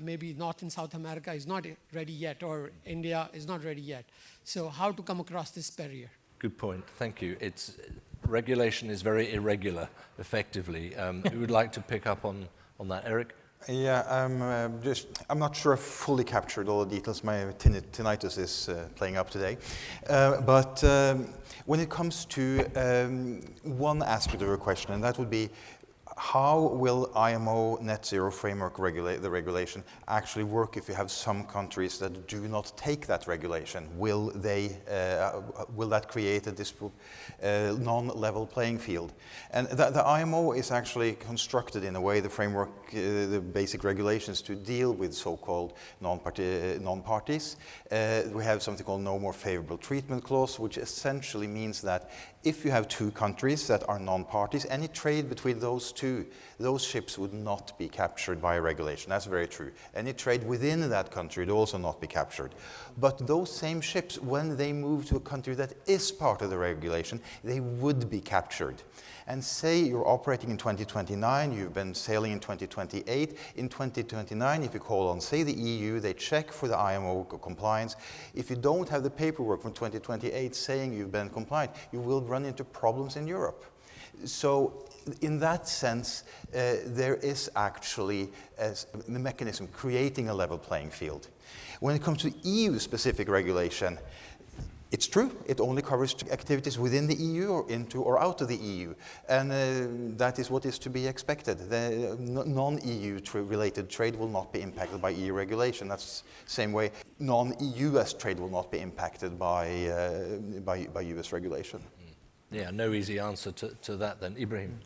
L: maybe North and South America is not ready yet, or India is not ready yet. So how to come across this barrier?
A: Good point. Thank you. Regulation is very irregular, effectively. Who would like to pick up on that? Eric?
E: Yeah, I'm not sure I fully captured all the details. My tinnitus is playing up today. But when it comes to one aspect of your question, and that would be, how will IMO net zero framework regulation actually work if you have some countries that do not take that regulation? Will that create a non-level playing field? And the IMO is actually constructed in a way, the framework, the basic regulations to deal with so-called non-parties. We have something called no more favorable treatment clause, which essentially means that if you have two countries that are non-parties, any trade between those two, those ships would not be captured by a regulation. That's very true. Any trade within that country would also not be captured. But those same ships, when they move to a country that is part of the regulation, they would be captured. And say you're operating in 2029, you've been sailing in 2028. In 2029, if you call on, say, the EU, they check for the IMO compliance. If you don't have the paperwork from 2028 saying you've been compliant, you will run into problems in Europe. So in that sense, there is actually a mechanism creating a level playing field. When it comes to EU-specific regulation, it's true, it only covers activities within the EU or into or out of the EU. And that is what is to be expected. The non-EU related trade will not be impacted by EU regulation. That's the same way non-US trade will not be impacted by US regulation.
A: Yeah, no easy answer to that then. Ibrahim.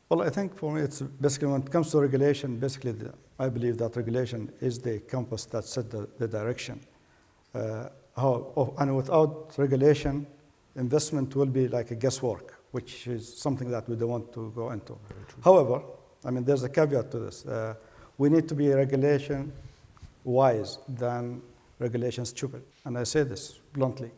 G: Well, I think for me, it's basically when it comes to regulation, basically I believe that regulation is the compass that sets the direction. And without regulation, investment will be like a guesswork, which is something that we don't want to go into. However, I mean, there's a caveat to this. We need to be regulation-wise than regulation-stupid. And I say this bluntly.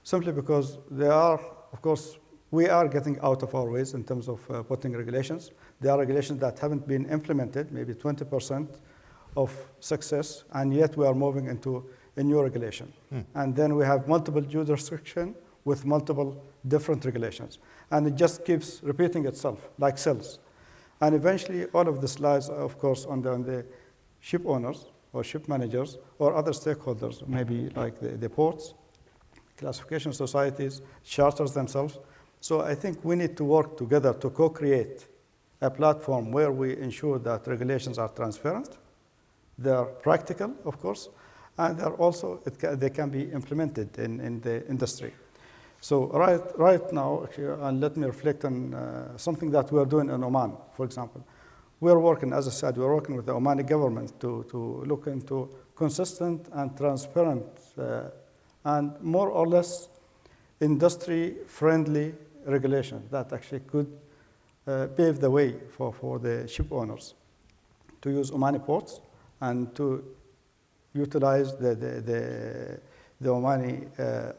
G: simply because they are, of course, we are getting out of our ways in terms of putting regulations. There are regulations that haven't been implemented, maybe 20% of success, and yet we are moving into a new regulation. And then we have multiple jurisdiction with multiple different regulations. And it just keeps repeating itself, like cells. And eventually, all of this lies, of course, on the ship owners or ship managers or other stakeholders, maybe like the ports, classification societies, charters themselves. So I think we need to work together to co-create a platform where we ensure that regulations are transparent, they're practical, of course, and they're also, they can be implemented in the industry. So right now, actually, and let me reflect on something that we are doing in Oman, for example. We're working, as I said, we're working with the Omani government to look into consistent and transparent and more or less industry-friendly regulation that actually could pave the way for the ship owners to use Omani ports and to utilize the Omani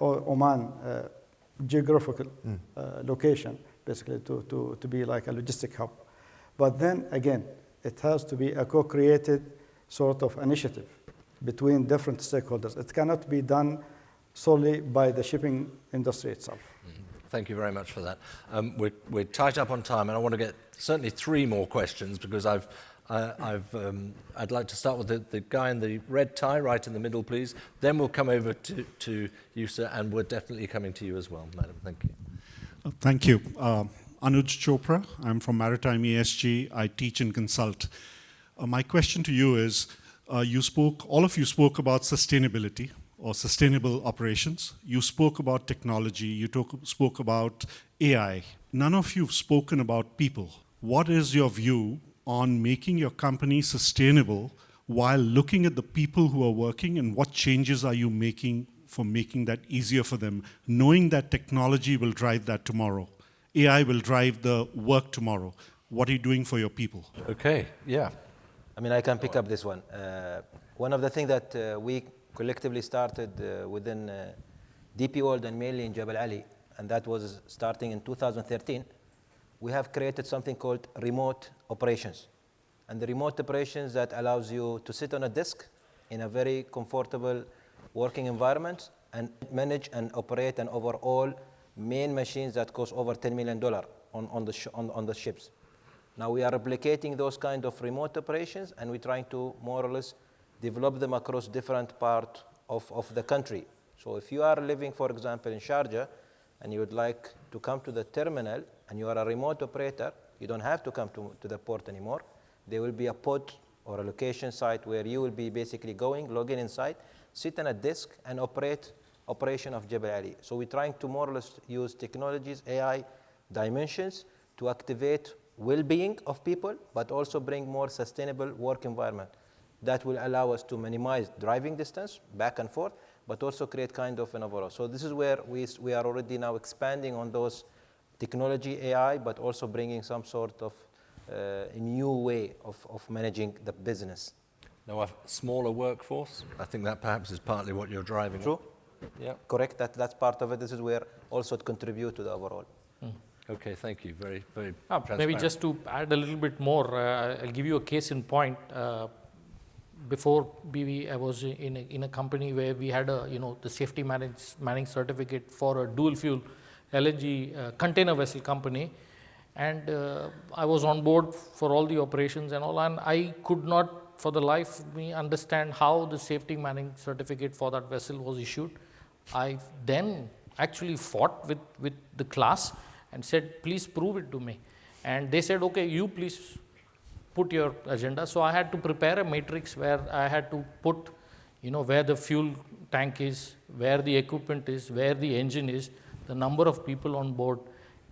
G: Oman geographical location, basically to be like a logistic hub. But then again, it has to be a co-created sort of initiative between different stakeholders. It cannot be done solely by the shipping industry itself.
A: Thank you very much for that. We're tight up on time, and I want to get certainly 3 more questions because I'd like to start with the guy in the red tie right in the middle, please. Then we'll come over to you, sir, and we're definitely coming to you as well, madam. Thank you.
M: Thank you. Anuj Chopra. I'm from Maritime ESG. I teach and consult. My question to you is, all of you spoke about sustainability or sustainable operations. You spoke about technology. You spoke about AI. None of you have spoken about people. What is your view on making your company sustainable while looking at the people who are working, and what changes are you making for making that easier for them, knowing that technology will drive that tomorrow? AI will drive the work tomorrow. What are you doing for your people?
A: Okay, yeah.
B: I mean, I can pick up this one. One of the things that we collectively started within DP World and mainly in Jebel Ali, and that was starting in 2013, we have created something called remote operations. And the remote operations that allows you to sit on a desk in a very comfortable working environment and manage and operate and overall main machines that cost over $10 million on the ships. Now we are replicating those kind of remote operations, and we're trying to more or less develop them across different parts of the country. So if you are living, for example, in Sharjah, and you would like to come to the terminal, and you are a remote operator, you don't have to come to the port anymore. There will be a pod or a location site where you will be basically log in inside, sit on a desk, and operation of Jebel Ali. So we're trying to more or less use technologies, AI dimensions to activate well-being of people, but also bring more sustainable work environment that will allow us to minimize driving distance back and forth, but also create kind of an overall. So this is where we are already now expanding on those technology, AI, but also bringing some sort of a new way of managing the business.
A: Now, a smaller workforce, I think that perhaps is partly what you're driving.
B: True.
A: Yeah.
B: Correct. That's part of it. This is where also it contribute to the overall.
A: Okay, thank you. Very, very
J: maybe just to add a little bit more, I'll give you a case in point. Before BV, I was in a company where we had the safety manning certificate for a dual fuel LNG container vessel company, and I was on board for all the operations and all, and I could not for the life of me understand how the safety manning certificate for that vessel was issued. I then actually fought with the class and said, please prove it to me. And they said, okay, you please put your agenda. So I had to prepare a matrix where I had to put, where the fuel tank is, where the equipment is, where the engine is, the number of people on board,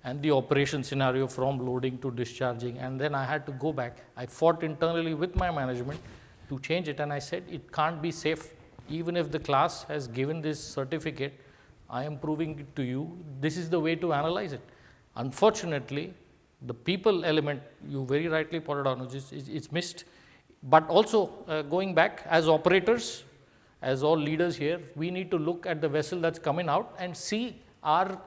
J: and the operation scenario from loading to discharging. And then I had to go back. I fought internally with my management to change it, and I said, it can't be safe. Even if the class has given this certificate, I am proving it to you. This is the way to analyze it. Unfortunately, the people element, you very rightly pointed out, it's missed. But also going back as operators, as all leaders here, we need to look at the vessel that's coming out and see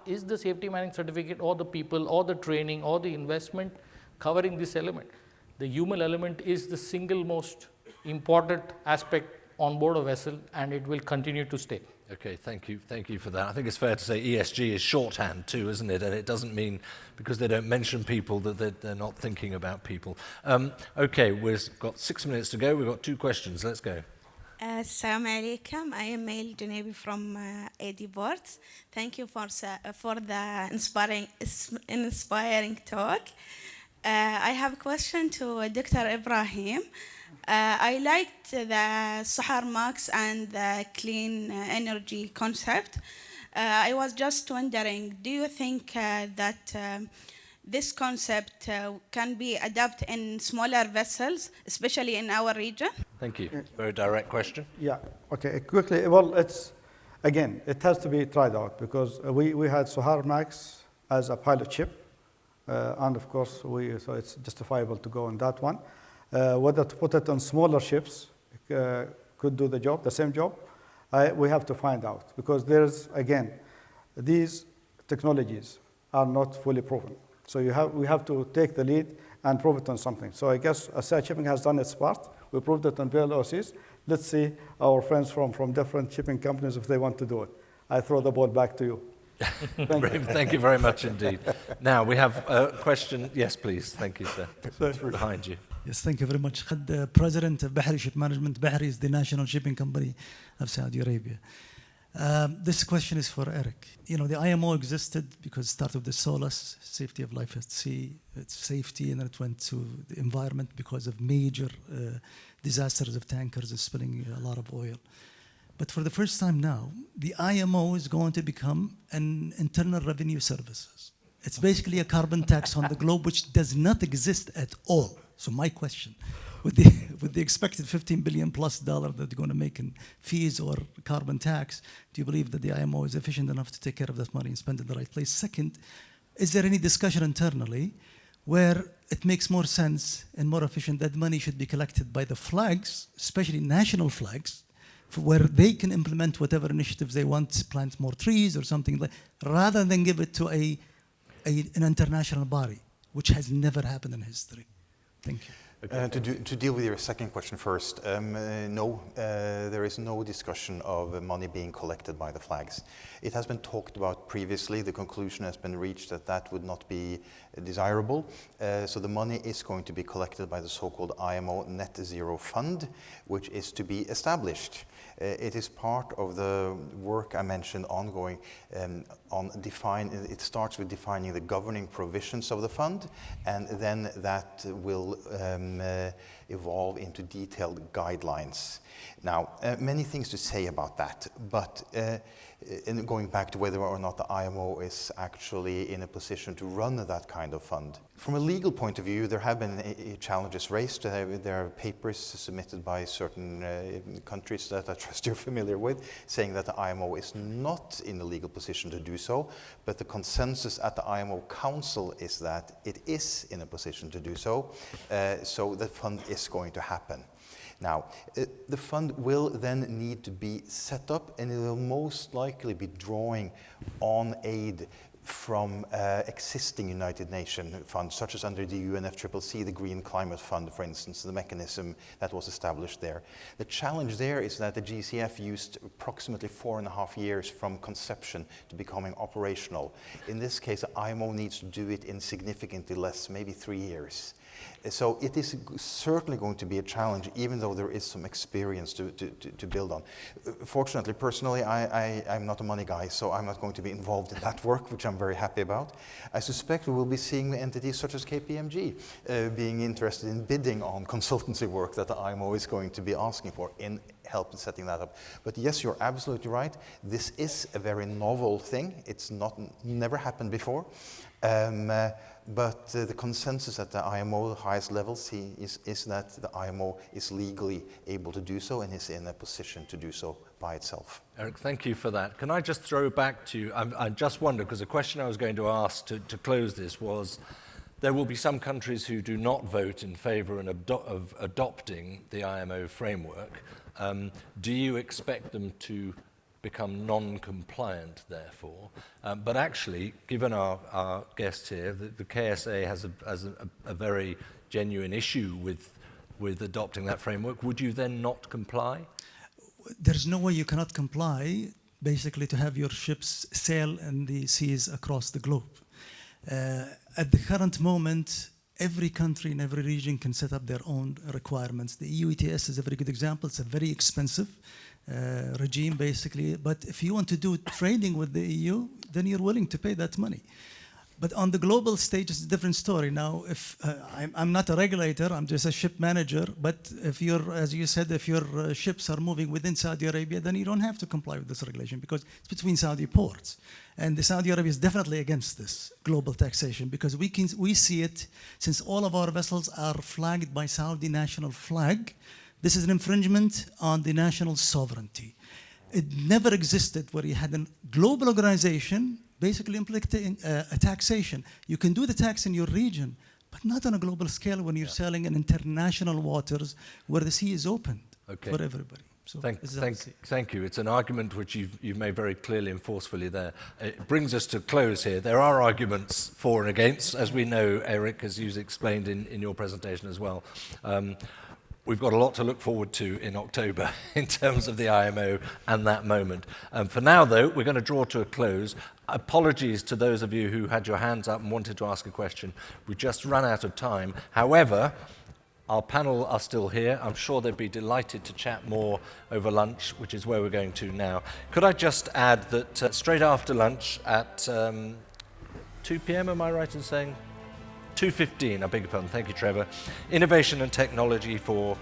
J: is the safety management certificate or the people or the training or the investment covering this element. The human element is the single most important aspect on board a vessel, and it will continue to stay.
A: Okay, thank you for that. I think it's fair to say ESG is shorthand too, isn't it? And it doesn't mean because they don't mention people that they're not thinking about people. Okay, we've got 6 minutes to go. We've got 2 questions. Let's go.
N: Assalamu alaikum. I am Mail Junabi from AD Boards. Thank you for the inspiring talk. I have a question to Dr. Ibrahim. I liked the Sahar Max and the clean energy concept. I was just wondering, do you think that this concept can be adapted in smaller vessels, especially in our region?
A: Thank you. Very direct question.
G: Yeah, okay, quickly. Well, it has to be tried out because we had Sahar Max as a pilot ship. And of course, so it's justifiable to go on that one. Whether to put it on smaller ships could do the same job, we have to find out because these technologies are not fully proven. So we have to take the lead and prove it on something. So I guess Asad Shipping has done its part. We proved it on VLOCs. Let's see our friends from different shipping companies if they want to do it. I throw the ball back to you.
A: Thank you very much indeed. Now we have a question. Yes, please. Thank you, sir. Behind you.
O: Yes, thank you very much. The president of Bahri Ship Management. Bahri is the national shipping company of Saudi Arabia. This question is for Eric. The IMO existed because it started with the SOLAS, safety of life at sea, its safety, and then it went to the environment because of major disasters of tankers spilling a lot of oil. But for the first time now, the IMO is going to become an internal revenue services. It's basically a carbon tax on the globe, which does not exist at all. So my question, with the expected $15 billion plus that they're going to make in fees or carbon tax, do you believe that the IMO is efficient enough to take care of that money and spend it in the right place? Second, is there any discussion internally where it makes more sense and more efficient that money should be collected by the flags, especially national flags, where they can implement whatever initiatives they want, plant more trees or something like, rather than give it to an international body, which has never happened in history? Thank you.
E: To deal with your second question first, no, there is no discussion of money being collected by the flags. It has been talked about previously. The conclusion has been reached that would not be desirable. So the money is going to be collected by the so-called IMO Net Zero Fund, which is to be established. It is part of the work I mentioned ongoing it starts with defining the governing provisions of the fund, and then that will evolve into detailed guidelines. Now, many things to say about that, but in going back to whether or not the IMO is actually in a position to run that kind of fund. From a legal point of view, there have been challenges raised. There are papers submitted by certain countries that I trust you're familiar with, saying that the IMO is not in a legal position to do so, but the consensus at the IMO Council is that it is in a position to do so, so the fund is going to happen. Now, the fund will then need to be set up, and it will most likely be drawing on aid from existing United Nations funds, such as under the UNFCCC, the Green Climate Fund, for instance, the mechanism that was established there. The challenge there is that the GCF used approximately 4.5 years from conception to becoming operational. In this case, the IMO needs to do it in significantly less, maybe 3 years. So it is certainly going to be a challenge, even though there is some experience to build on. Fortunately, personally, I'm not a money guy, so I'm not going to be involved in that work, which I'm very happy about. I suspect we will be seeing entities such as KPMG being interested in bidding on consultancy work that the IMO is going to be asking for in help in setting that up. But yes, you're absolutely right. This is a very novel thing. It's never happened before. But the consensus at the IMO highest levels is that the IMO is legally able to do so and is in a position to do so by itself.
A: Eric, thank you for that. Can I just throw back to you? I just wonder, because the question I was going to ask to close this was, there will be some countries who do not vote in favor of adopting the IMO framework. Do you expect them to become non-compliant, therefore? But actually, given our guest here, the KSA has a very genuine issue with adopting that framework. Would you then not comply?
O: There's no way you cannot comply, basically, to have your ships sail in the seas across the globe. At the current moment, every country in every region can set up their own requirements. The EU ETS is a very good example. It's a very expensive regime, basically. But if you want to do trading with the EU, then you're willing to pay that money. But on the global stage, it's a different story. Now, if I'm not a regulator, I'm just a ship manager. But if you're, as you said, if your ships are moving within Saudi Arabia, then you don't have to comply with this regulation because it's between Saudi ports. And the Saudi Arabia is definitely against this global taxation because we see it since all of our vessels are flagged by Saudi national flag. This is an infringement on the national sovereignty. It never existed where you had a global organization basically implementing a taxation. You can do the tax in your region, but not on a global scale when you're sailing in international waters where the sea is open for everybody. So
A: thank you. It's an argument which you've made very clearly and forcefully there. It brings us to close here. There are arguments for and against, as we know, Eric, as you've explained in your presentation as well. We've got a lot to look forward to in October in terms of the IMO and that moment. For now, though, we're going to draw to a close. Apologies to those of you who had your hands up and wanted to ask a question. We've just run out of time. However, our panel are still here. I'm sure they'd be delighted to chat more over lunch, which is where we're going to now. Could I just add that straight after lunch at 2 p.m., am I right in saying? 2:15, I beg your pardon, thank you, Trevor. Innovation and technology for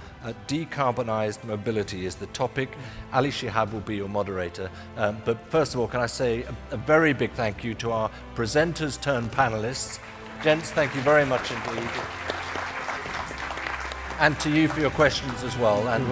A: decarbonised mobility is the topic. Ali Shihab will be your moderator. But first of all, can I say a very big thank you to our presenters turned panelists. Gents, thank you very much indeed. And to you for your questions as well. And